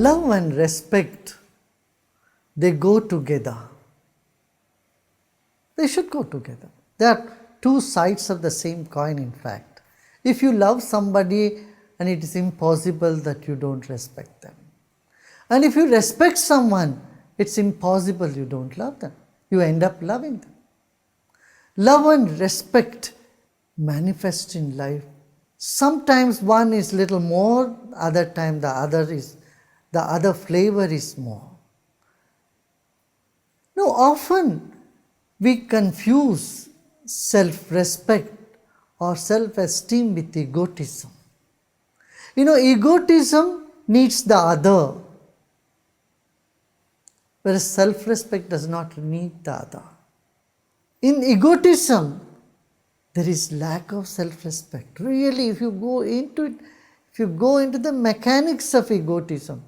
love and respect, they go together. They should go together. They are two sides of the same coin, in fact. If you love somebody, and it is impossible that you don't respect them. And if you respect someone, it's impossible you don't love them. You end up loving them. Love and respect manifest in life. Sometimes one is little more, other time the other flavor is more. Now often we confuse self-respect or self-esteem with egotism. Egotism needs the other, whereas self-respect does not need the other. In egotism, there is lack of self-respect. Really, if you go into it, if you go into the mechanics of egotism,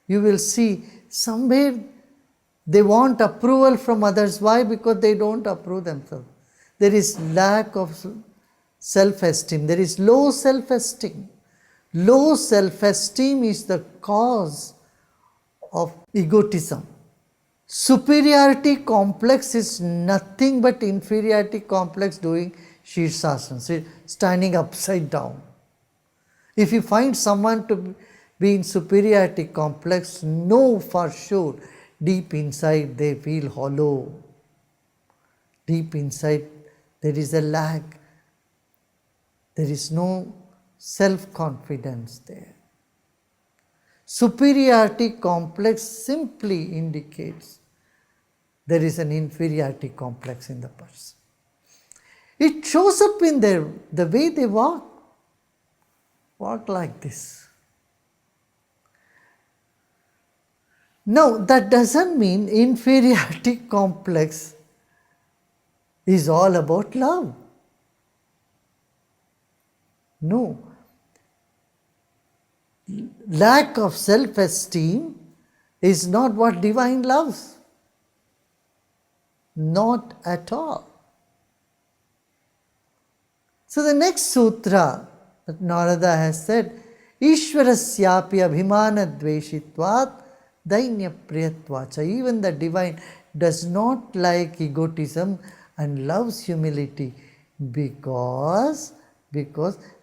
you will see somewhere they want approval from others. Why? Because they don't approve themselves. There is lack of self-esteem. There is low self-esteem. Low self-esteem is the cause of egotism. Superiority complex is nothing but inferiority complex doing Shirsasana, standing upside down. If you find someone to be in superiority complex, know for sure, deep inside they feel hollow. Deep inside there is a lack. There is no self-confidence there. Superiority complex simply indicates there is an inferiority complex in the person. It shows up in the way they walk like this. Now, that doesn't mean inferiority complex is all about love. No. Lack of self-esteem is not what divine loves. Not at all. So the next sutra that Narada has said, Ishwarasyapi abhimana dveshitvat dainya priyatvacha. Even the divine does not like egotism and loves humility because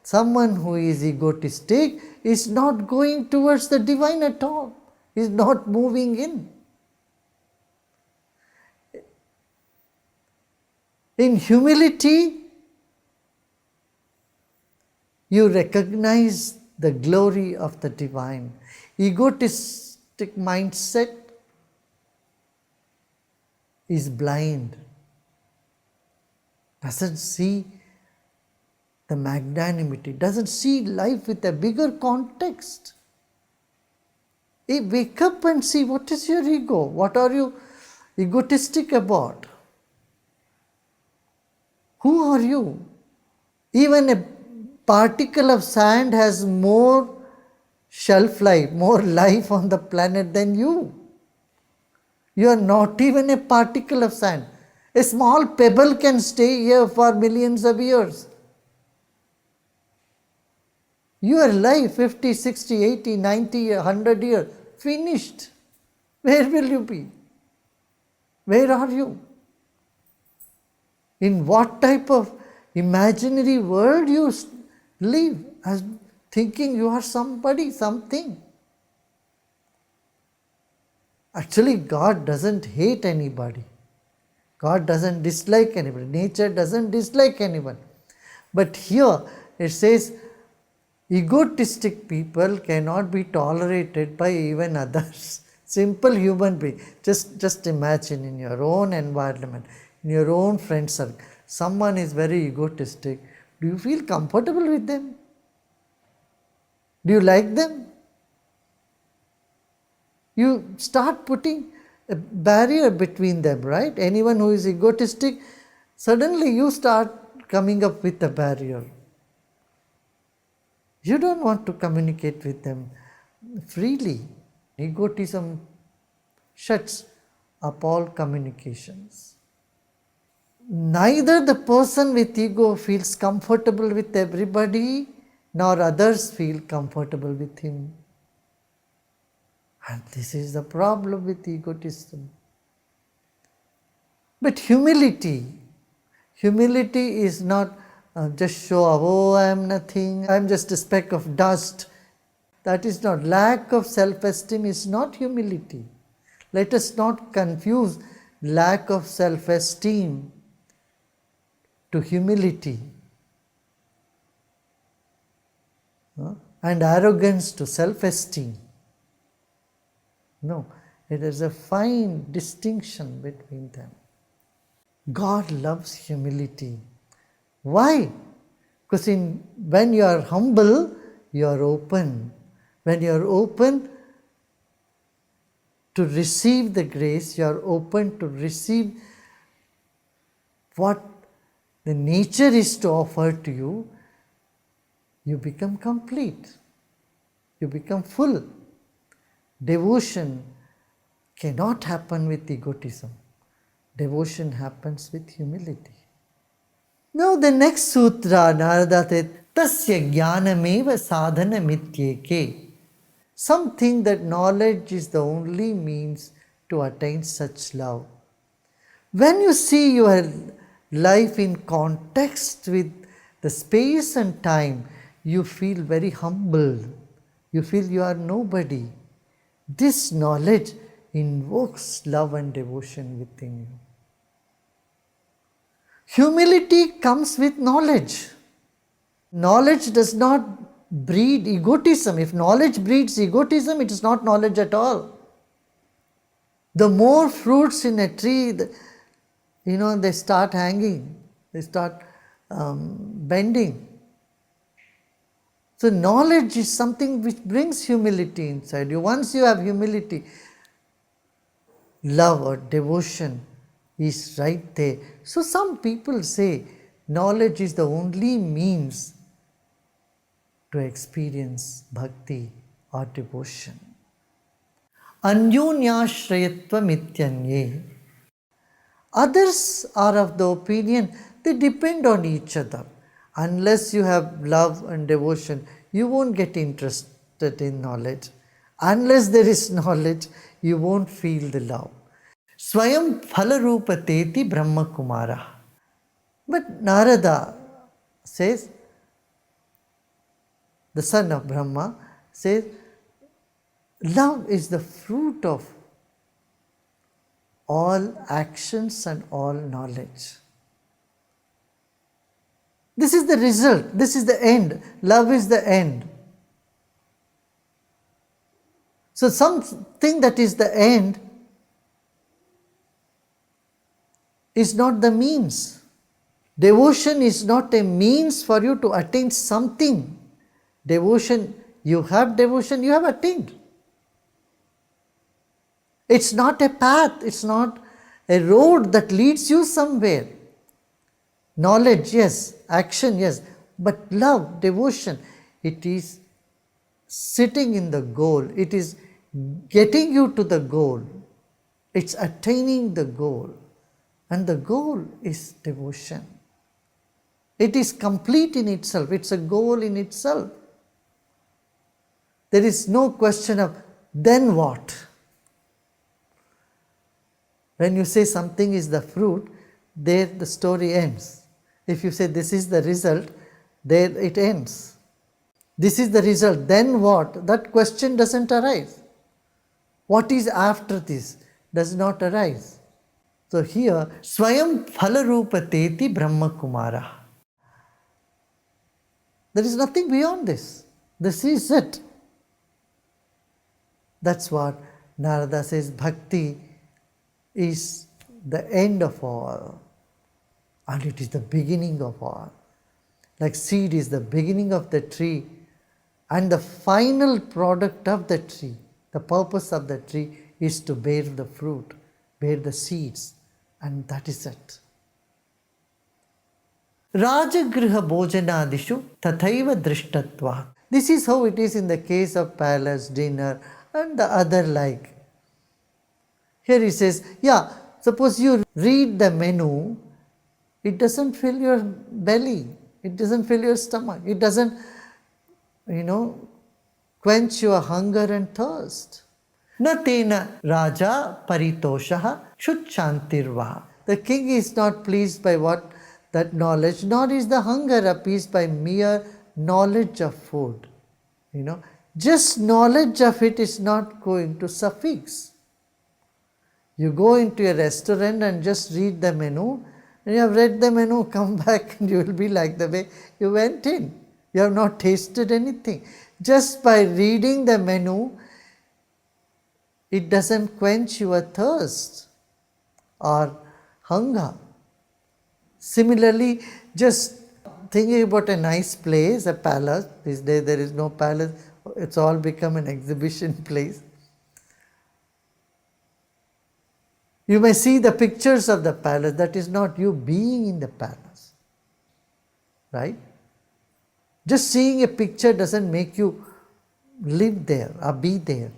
someone who is egotistic is not going towards the divine at all, is not moving in. In humility, you recognize the glory of the divine. Egotistic mindset is blind, doesn't see the magnanimity, doesn't see life with a bigger context. Wake up and see, what is your ego? What are you egotistic about? Who are you? Even a particle of sand has more shelf life, more life on the planet than you. You are not even a particle of sand. A small pebble can stay here for millions of years. Your life, 50, 60, 80, 90, 100 years, finished. Where will you be? Where are you? In what type of imaginary world you live, as thinking you are somebody, something? Actually, God doesn't hate anybody. God doesn't dislike anybody. Nature doesn't dislike anyone. But here it says, egotistic people cannot be tolerated by even others. Simple human being. Just imagine in your own environment, in your own friend circle, someone is very egotistic. Do you feel comfortable with them? Do you like them? You start putting a barrier between them, right? Anyone who is egotistic, suddenly you start coming up with a barrier. You don't want to communicate with them freely. Egotism shuts up all communications. Neither the person with ego feels comfortable with everybody, nor others feel comfortable with him. And this is the problem with egotism. But humility is not just show off, oh, I am nothing, I am just a speck of dust. That is not. Lack of self-esteem is not humility. Let us not confuse lack of self-esteem to humility, and arrogance to self-esteem. No, it is a fine distinction between them. God loves humility. Why? Because when you are humble, you are open. When you are open to receive the grace, you are open to receive what the nature is to offer to you, you become complete. You become full. Devotion cannot happen with egotism. Devotion happens with humility. Now the next sutra, Narada said, Tasya jnanameva sadhana mityeke. Some think that knowledge is the only means to attain such love. When you see your life in context with the space and time, you feel very humble. You feel you are nobody. This knowledge invokes love and devotion within you. Humility comes with knowledge. Knowledge does not breed egotism. If knowledge breeds egotism, it is not knowledge at all. The more fruits in a tree, they start hanging, they start bending. So knowledge is something which brings humility inside you. Once you have humility, love or devotion is right there. So some people say knowledge is the only means to experience bhakti or devotion. Anyonyashrayatva mityanye. Others are of the opinion they depend on each other. Unless you have love and devotion, you won't get interested in knowledge. Unless there is knowledge, you won't feel the love. Swayam phalarupateti Brahma Kumara. But Narada says, the son of Brahma says, love is the fruit of all actions and all knowledge. This is the result, this is the end. Love is the end. So something that is the end is not the means. Devotion is not a means for you to attain something. Devotion, you have attained. It's not a path, it's not a road that leads you somewhere. Knowledge, yes. Action, yes. But love, devotion, it is sitting in the goal. It is getting you to the goal. It's attaining the goal. And the goal is devotion. It is complete in itself. It's a goal in itself. There is no question of then what. When you say something is the fruit, there the story ends. If you say this is the result, there it ends. This is the result, then what? That question doesn't arise. What is after this does not arise. So here, Swayam phalarupateti Brahma Kumara. There is nothing beyond this. This is it. That's what Narada says, bhakti is the end of all. And it is the beginning of all. Like seed is the beginning of the tree and the final product of the tree. The purpose of the tree is to bear the fruit, bear the seeds, and that is it. Rajagriha bhojanadishu tathaiva drishtatva. This is how it is in the case of palace, dinner, and the other like. Here he says, suppose you read the menu, it doesn't fill your belly, it doesn't fill your stomach, it doesn't, quench your hunger and thirst. Natena Raja Paritoshaha Chuchantirva. The king is not pleased by what that knowledge, nor is the hunger appeased by mere knowledge of food. Just knowledge of it is not going to suffice. You go into a restaurant and just read the menu, and you have read the menu, come back and you will be like the way you went in. You have not tasted anything. Just by reading the menu, it doesn't quench your thirst or hunger. Similarly, just thinking about a nice place, a palace. These days there is no palace, it's all become an exhibition place. You may see the pictures of the palace, that is not you being in the palace. Right? Just seeing a picture doesn't make you live there or be there.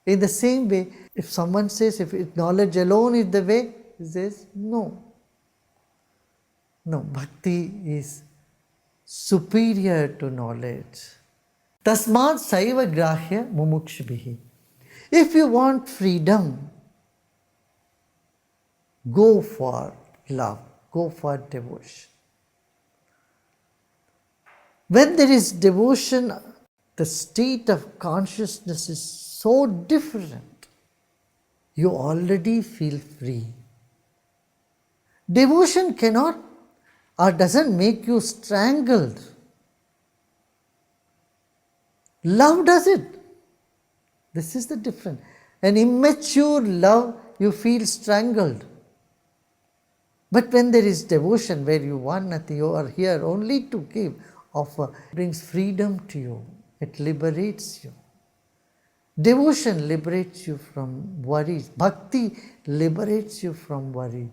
In the same way, if someone says, if knowledge alone is the way, he says, no. No, bhakti is superior to knowledge. Tasmat saiva grahya mumukshbhihi. If you want freedom, go for love, go for devotion. When there is devotion, the state of consciousness is so different. You already feel free. Devotion cannot or doesn't make you strangled. Love does it. This is the difference. An immature love, you feel strangled. But when there is devotion where you want nothing, you are here only to give, offer, brings freedom to you. It liberates you. Devotion liberates you from worries. Bhakti liberates you from worry.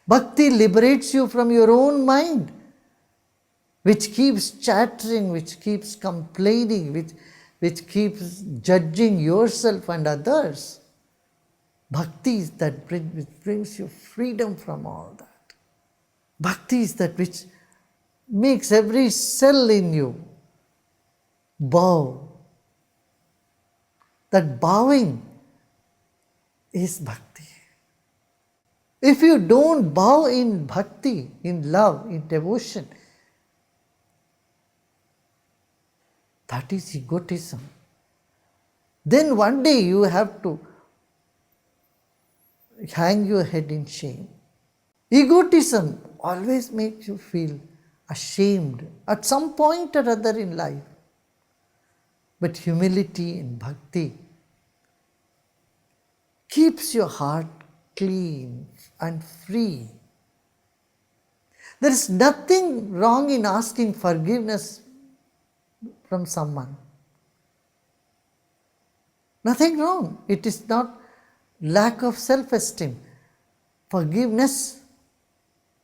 Bhakti liberates you from your own mind, which keeps chattering, which keeps complaining, which keeps judging yourself and others. Bhakti is that which brings you freedom from all that. Bhakti is that which makes every cell in you bow. That bowing is bhakti. If you don't bow in bhakti, in love, in devotion, that is egotism. Then one day you have to hang your head in shame. Egotism always makes you feel ashamed at some point or other in life. But humility in bhakti keeps your heart clean and free. There is nothing wrong in asking forgiveness from someone. Nothing wrong. It is not lack of self-esteem. Forgiveness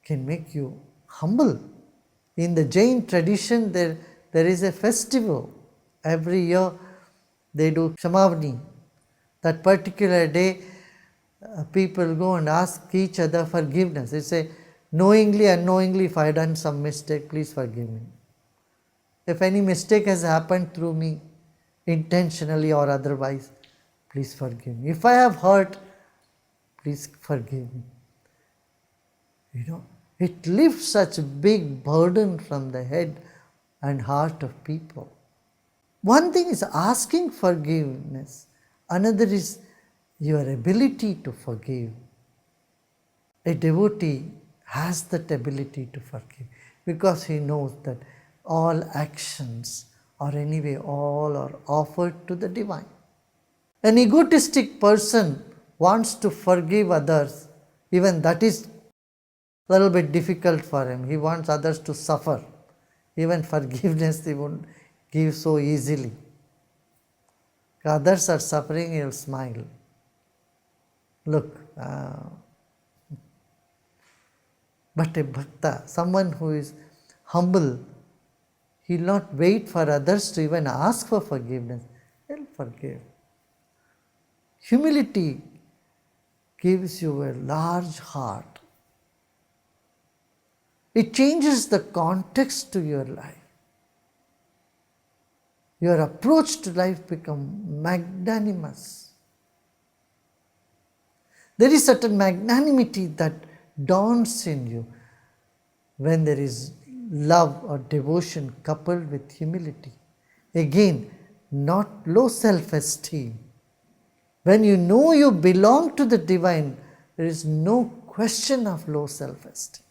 can make you humble. In the Jain tradition, there is a festival. Every year they do Kshamavani. That particular day, people go and ask each other forgiveness. They say, knowingly, unknowingly, if I have done some mistake, please forgive me. If any mistake has happened through me, intentionally or otherwise, please forgive me. If I have hurt, please forgive me. It lifts such a big burden from the head and heart of people. One thing is asking forgiveness. Another is your ability to forgive. A devotee has that ability to forgive because he knows that all actions or anyway all are offered to the divine. An egotistic person wants to forgive others. Even that is a little bit difficult for him. He wants others to suffer. Even forgiveness he won't give so easily. Others are suffering, he will smile. Look. But a bhakta, someone who is humble, he will not wait for others to even ask for forgiveness. He will forgive. Humility gives you a large heart. It changes the context to your life. Your approach to life becomes magnanimous. There is certain magnanimity that dawns in you when there is love or devotion coupled with humility. Again, not low self-esteem. When you know you belong to the divine, there is no question of low self-esteem.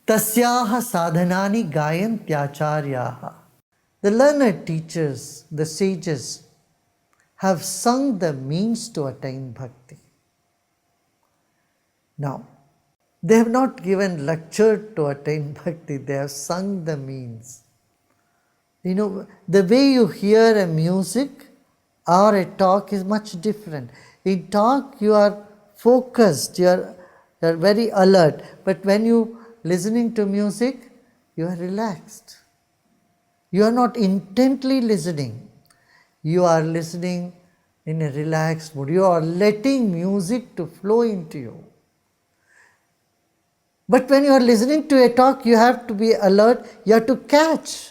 Tasyaha sadhanani gayantyacharyaha. The learned teachers, the sages, have sung the means to attain bhakti. Now, they have not given lecture to attain bhakti, they have sung the means. You know, the way you hear a music or a talk is much different. In talk, you are focused, you are very alert, but when you listening to music, you are relaxed. You are not intently listening. You are listening in a relaxed mood. You are letting music to flow into you. But when you are listening to a talk, you have to be alert. You have to catch.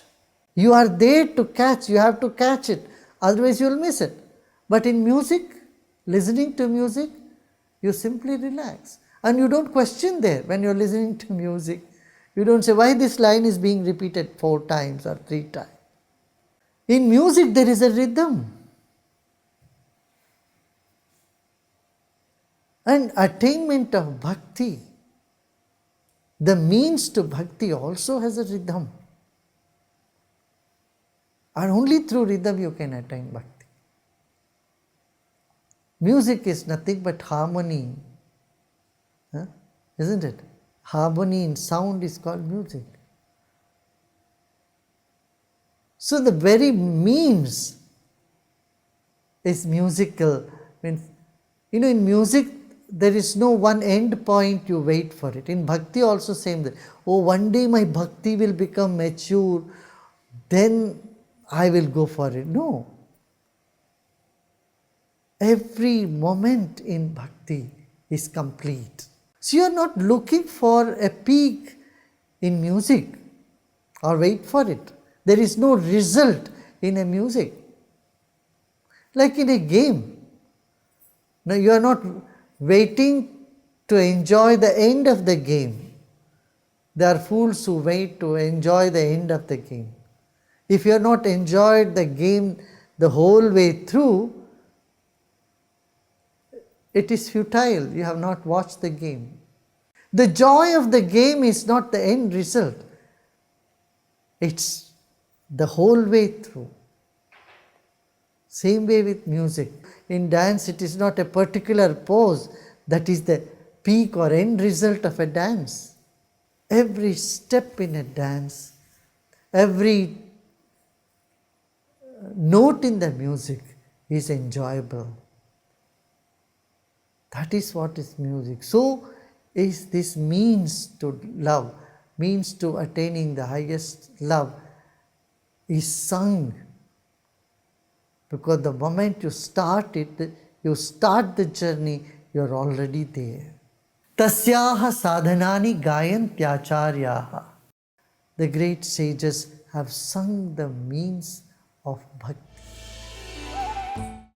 You are there to catch. You have to catch it. Otherwise, you will miss it. But in music, listening to music, you simply relax. And you don't question there when you are listening to music. You don't say, why this line is being repeated 4 times or 3 times. In music, there is a rhythm. And attainment of bhakti, the means to bhakti also has a rhythm. And only through rhythm you can attain bhakti. Music is nothing but harmony. Isn't it? Harmony in sound is called music. So the very means is musical. Means, you know, in music, there is no one end point you wait for it. In bhakti also same that, oh, one day my bhakti will become mature, then I will go for it. No. Every moment in bhakti is complete. So you are not looking for a peak in music or wait for it. There is no result in a music. Like in a game. Now you are not waiting to enjoy the end of the game. There are fools who wait to enjoy the end of the game. If you have not enjoyed the game the whole way through, it is futile. You have not watched the game. The joy of the game is not the end result. It's the whole way through. Same way with music. In dance, it is not a particular pose that is the peak or end result of a dance. Every step in a dance, every note in the music is enjoyable. That is what is music. So is this means to love, means to attaining the highest love is sung. Because the moment you start it, you start the journey, you are already there. Tasyaha sadhanani gayantyacharyaha. The great sages have sung the means of bhakti.